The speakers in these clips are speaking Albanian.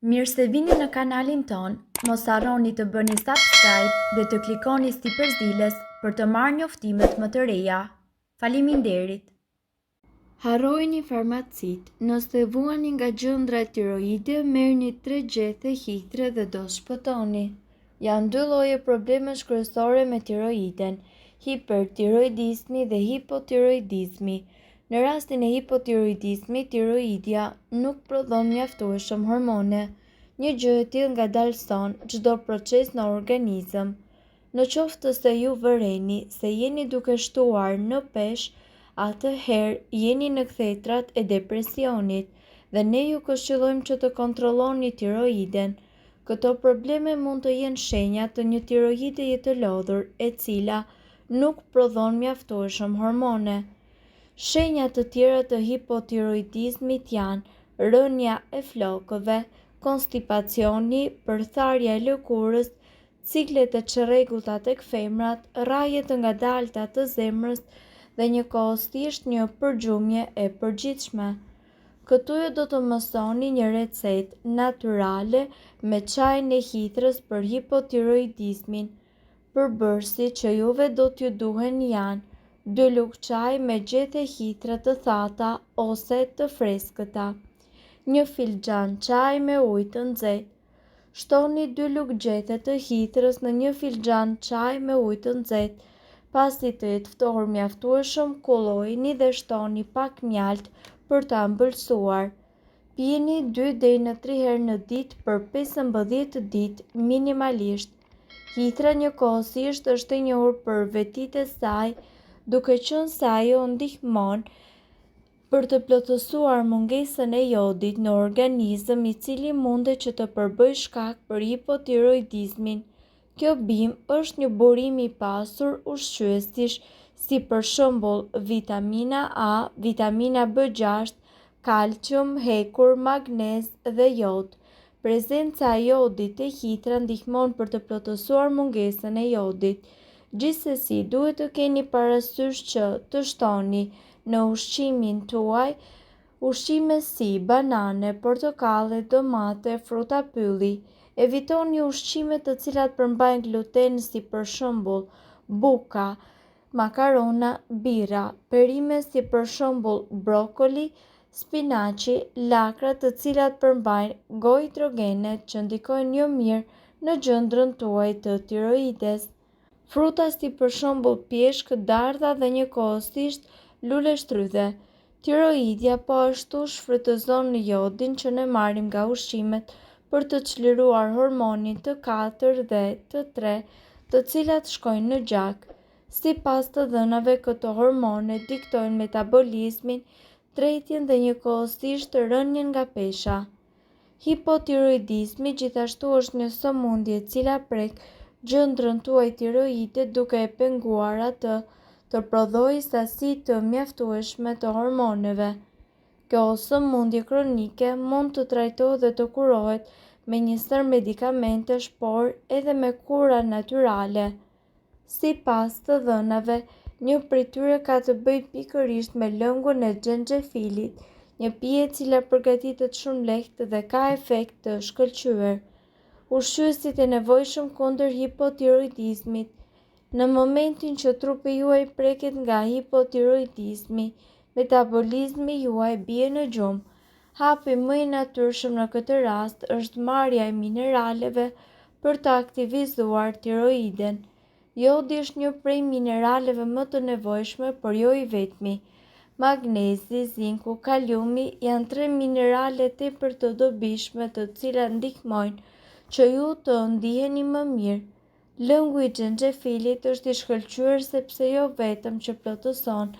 Mirë se vini në kanalin ton, mos harroni të bëni subscribe dhe të klikoni si përzdiles për të marrë njoftimet më të reja. Faleminderit! Harrojeni farmacit, nëse vuani nga gjëndra tiroide, merrni 3 gjethe hithre dhe do shpëtoni. Janë 2 lloje problemesh kryesore me tiroiden, hipertiroidizmi dhe hipotiroidizmi. Në rastin e hipotiroidizmi, tiroidia nuk prodhon mjaftueshëm hormone. Një gjë e tillë ngadalëson çdo proces në organizëm. Në qoftë se ju vëreni se jeni duke shtuar në peshë, atëherë jeni në kthetrat e depresionit dhe ne ju këshillojmë që të kontrolloni tiroiden. Këto probleme mund të jenë shenja të një tiroide të lodhur, e cila nuk prodhon mjaftueshëm hormone. Shenja të tjera të hipotiroidizmit janë rënja e flokëve, konstipacioni, përtharja e lëkurës, ciklet e çrregullta tek femrat, rrajë të ngadalta të zemrës dhe njëkohësisht një përgjumje e përgjithshme. Këtu ju do të mësoni një recetë natyrale me çajin e hithres për hipotiroidizmin. Përbërësit që juve do t'ju duhen janë 2 lugë çaj me gjethe hithre të thata ose të freskëta, 1 filxhan çaj me ujë të nxehtë. Shtoni 2 lugë gjethe të hithres në 1 filxhan çaj me ujë të nxehtë. Pasi të jetë ftohur mjaftueshëm, kullojini dhe shtoni pak mjalt për ta ëmbëlsuar. Pijeni 2 deri në 3 herë në ditë për 15 ditë minimalisht. Hithra njëkohësisht është e njohur për vetitë e saj, duke qenë se ajo ndihmon për të plotësuar mungesën e jodit në organizëm, i cili mundet që të përbëjë shkak për hipotiroidizmin. Kjo bimë është një burim i pasur ushqyesish, si për shembull vitamina A, vitamina B6, kalcium, hekur, magnez dhe jod. Prezenca e jodit te hithra ndihmon për të plotësuar mungesën e jodit. Gjithsesi, duhet të keni parasysh që të shtoni në ushqimin tuaj ushqime si banane, portokalle, domate, fruta pylli. Evitoni ushqime të cilat përmbajnë gluten, si për shembull buka, makarona, birra, perime si për shembull brokoli, spinaçi, lakra të cilat përmbajnë goitrogene që ndikojnë jo mirë në gjendrën tuaj të tiroides. Fruta si për shembull pjeshk, dardha dhe njëkohësisht lule shtrydhe. Tiroidia po ashtu shfrytëzon jodin që ne marrim nga ushqimet për të çliruar hormonin të 4 dhe të 3, të cilat shkojnë në gjak. Sipas të dhënave, këto hormone diktojnë metabolizmin, tretjen dhe njëkohësisht rënien nga pesha. Hipotiroidizmi gjithashtu është një sëmundje e cila prek gjendrën tuaj tiroide duke e penguar atë të prodhojë sasi të mjaftueshme të hormoneve. Kjo sëmundje kronike mund të trajtohet dhe të kurohet me një sër medikamentesh, por edhe me kura natyrale. Sipas të dhënave, një prej tyre ka të bëjë pikërisht me lëngun e xhenxhefilit, një pije e cila përgatitet shumë lehtë dhe ka efekt të shkëlqyer. Ushqyesit e nevojshëm kundër hipotiroidizmit. Në momentin që trupi juaj preket nga hipotiroidizmi, metabolizmi juaj bie në gjumë. Hapi më i natyrshëm në këtë rast është marrja e mineraleve për të aktivizuar tiroiden. Jodi është një prej mineraleve më të nevojshme, por jo i vetmi. Magnezi, zinku, kaliumi janë 3 minerale tepër të dobishme të cilat ndihmojnë që ju të ndiheni më mirë. Lëngu i xhenxhefilit është i shkëlqyer sepse jo vetëm që plotëson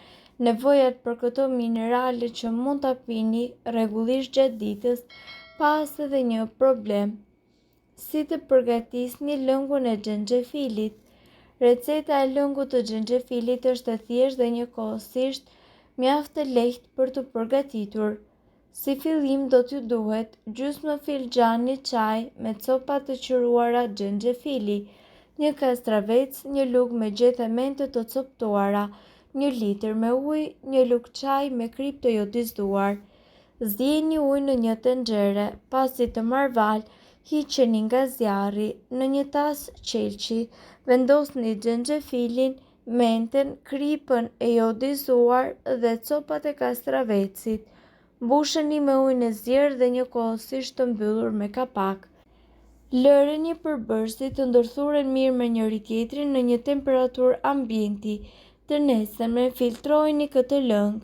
nevojat për këto minerale që mund ta pini rregullisht gjatë ditës, pas edhe një problem. Si të përgatisni lëngun e xhenxhefilit? Receta e lëngut të xhenxhefilit është e thjeshtë dhe njëkohësisht mjaft e lehtë për të përgatitur. Si fillim do t'ju duhet gjysmë filxhani çaj me copa të qiruara xhenxhefili, 1 kastravec, 1 lugë me gjethe mente të coptuara, 1 litër me ujë, 1 lugë çaj me krip të jodizuar. Zgjidhni ujë në një tenxhere, pasi të marrë hiqeni nga zjarri. Në një tas qelçi, vendosni xhenxhefilin, menten, kripën e jodizuar dhe copat e kastravecit. Mbusheni me ujin e zjerë dhe njëkohësisht të mbyllur me kapak. Lëreni përbërësit të ndërthuren mirë me njëri tjetrin në një temperaturë ambienti të nesërme. Filtrojeni këtë lëng.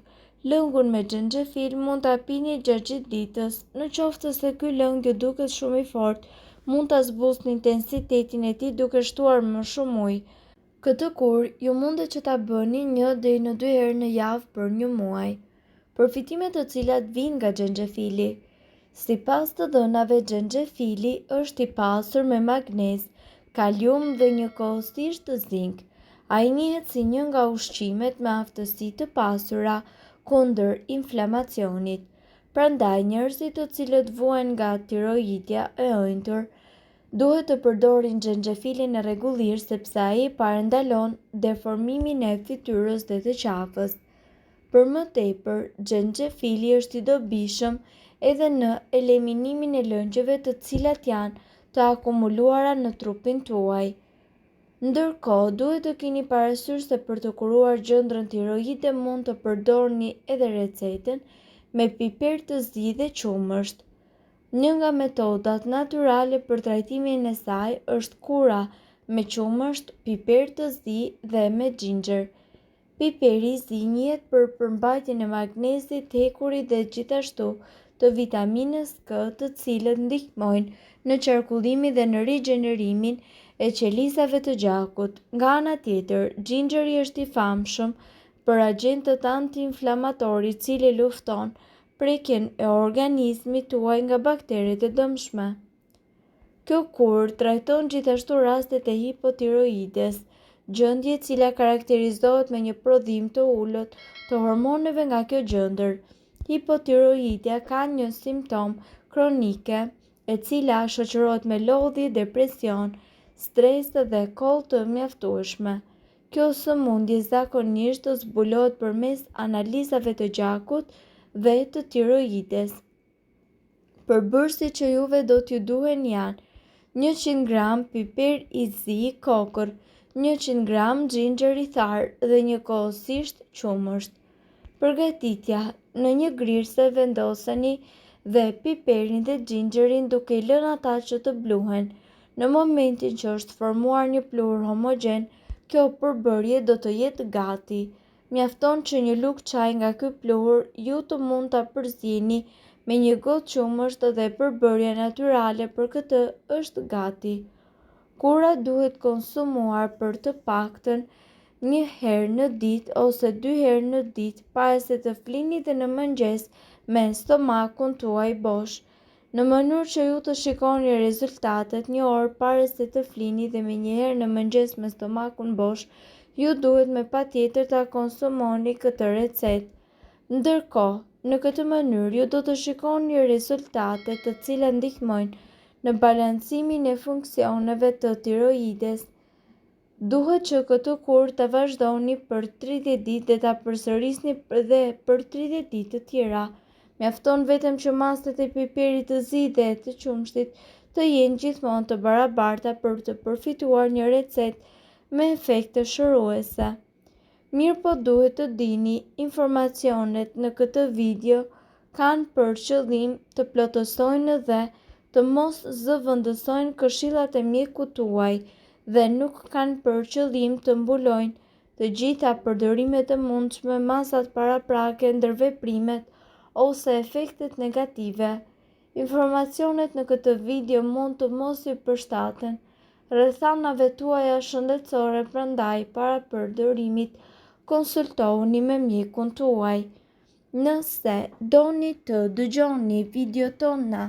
Lëngun me xhenxhefil mund ta pini gjatë ditës. Në qoftë se ky lëng ju duket shumë i fortë, mund ta zbusni intensitetin e tij duke shtuar më shumë ujë. Këtë kur, ju mundet që ta bëni 1 deri në 2 herë në javë për 1 muaj. Përfitimet të cilat vijnë nga xhenxhefili. Sipas të dhënave, xhenxhefili është i pasur me magnez, kalium dhe njëkohësisht zink. Ai njihet si një nga ushqimet me aftësi të pasura kundër inflamacionit. Prandaj, njerëzit të cilët vuajnë nga tiroidja e ëndër duhet të përdorin xhenxhefilin e rregullisht sepse ai parandalon deformimin e fytyrës dhe të qafës. Për më tepër, xhenxhefili është i dobishëm edhe në eliminimin e lëngjeve të cilat janë të akumuluara në trupin tuaj. Ndërkohë, duhet të keni parasysh se për të kuruar gjëndrën tiroide mund të përdorni edhe recetën me piper të zi dhe qumësht. Një nga metodat natyrale për trajtimin e saj është kura me qumësht, piper të zi dhe me xhinxher. Piperi i zi njihet për përmbajtjen e magnezit, hekurit dhe gjithashtu të vitaminës K, të cilët ndihmojnë në qarkullimin dhe në rigjenerimin e qelisave të gjakut. Nga ana tjetër, xhinxheri është i famshëm për agjentët anti-inflamatorë i cili lufton prekjen e organizmit tuaj nga bakteret e dëmshme. Kjo kur trajton gjithashtu rastet e hipotiroides, gjendje e cila karakterizohet me një prodhim të ulët të hormoneve nga kjo gjendër. Hipotiroidja ka një simptom kronike e cila shoqërohet me lodhje, depresion, stres dhe koll të mjaftueshme. Kjo sëmundje zakonisht zbulohet përmes analizave të gjakut dhe të tiroides. Përbërësit që juve do t'ju duhen janë 100 gram piper i zi kokër, 100 gram xhinxher i tharë dhe njëkohësisht qumësht. Përgatitja: në një grirse vendoseni dhe piperin dhe xhinxherin duke i lënë ata që të bluhen. Në momentin që është formuar një pluhur homogjen, kjo përbërje do të jetë gati. Mjafton që një lugë çaji nga ky pluhur ju të mund ta përzieni me një gotë qumësht dhe përbërja natyrale për këtë është gati. Kura duhet konsumuar për të paktën 1 herë në ditë ose 2 herë në ditë para se të flini dhe në mëngjes me stomakun tuaj bosh, në mënyrë që ju të shikoni rezultatet 1 orë para se të flini dhe me 1 herë në mëngjes me stomakun bosh, ju duhet me patjetër ta konsumoni këtë recetë. Ndërkohë, në këtë mënyrë ju do të shikoni rezultate të cilat ndihmojnë në balancimin e funksioneve të tiroides. Duhet që këtë kur të vazhdoni për 30 ditë dhe ta përsërisni dhe për 30 ditë të tjera. Mjafton vetëm që masat e piperit të zi dhe të qumshtit të jenë gjithmonë të barabarta për të përfituar një recetë me efekte shëruese. Mirë po duhet të dini, informacionet në këtë video kanë për qëllim të plotësojnë dhe të mos zëvendësojnë këshillat e mjekut tuaj dhe nuk kanë për qëllim të mbulojnë të gjitha përdorimet e mundshme, masat paraprake, ndërveprimet ose efektet negative. Informacionet në këtë video mund të mos ju përshtaten rrethanave tuaja shëndetësore, prandaj para përdorimit konsultohuni me mjekun tuaj. Nëse doni të dëgjoni video tona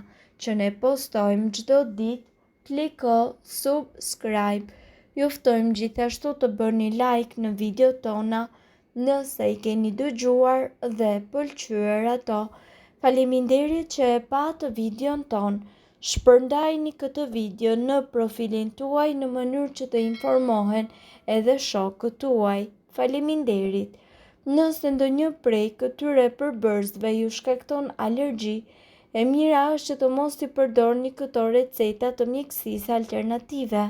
që ne postojmë çdo ditë, kliko subscribe. Ju ftojmë gjithashtu të bëni like në video tona nëse i keni dëgjuar dhe pëlqyer ato. Faleminderit që e patë videon ton. Shpërndajni këtë video në profilin tuaj në mënyrë që të informohen edhe shokët tuaj. Faleminderit. Nëse ndonjë prej këtyre përbërësve ju shkakton alergji, e mira është që të mos i përdorni këto receta të mjekësisë alternative.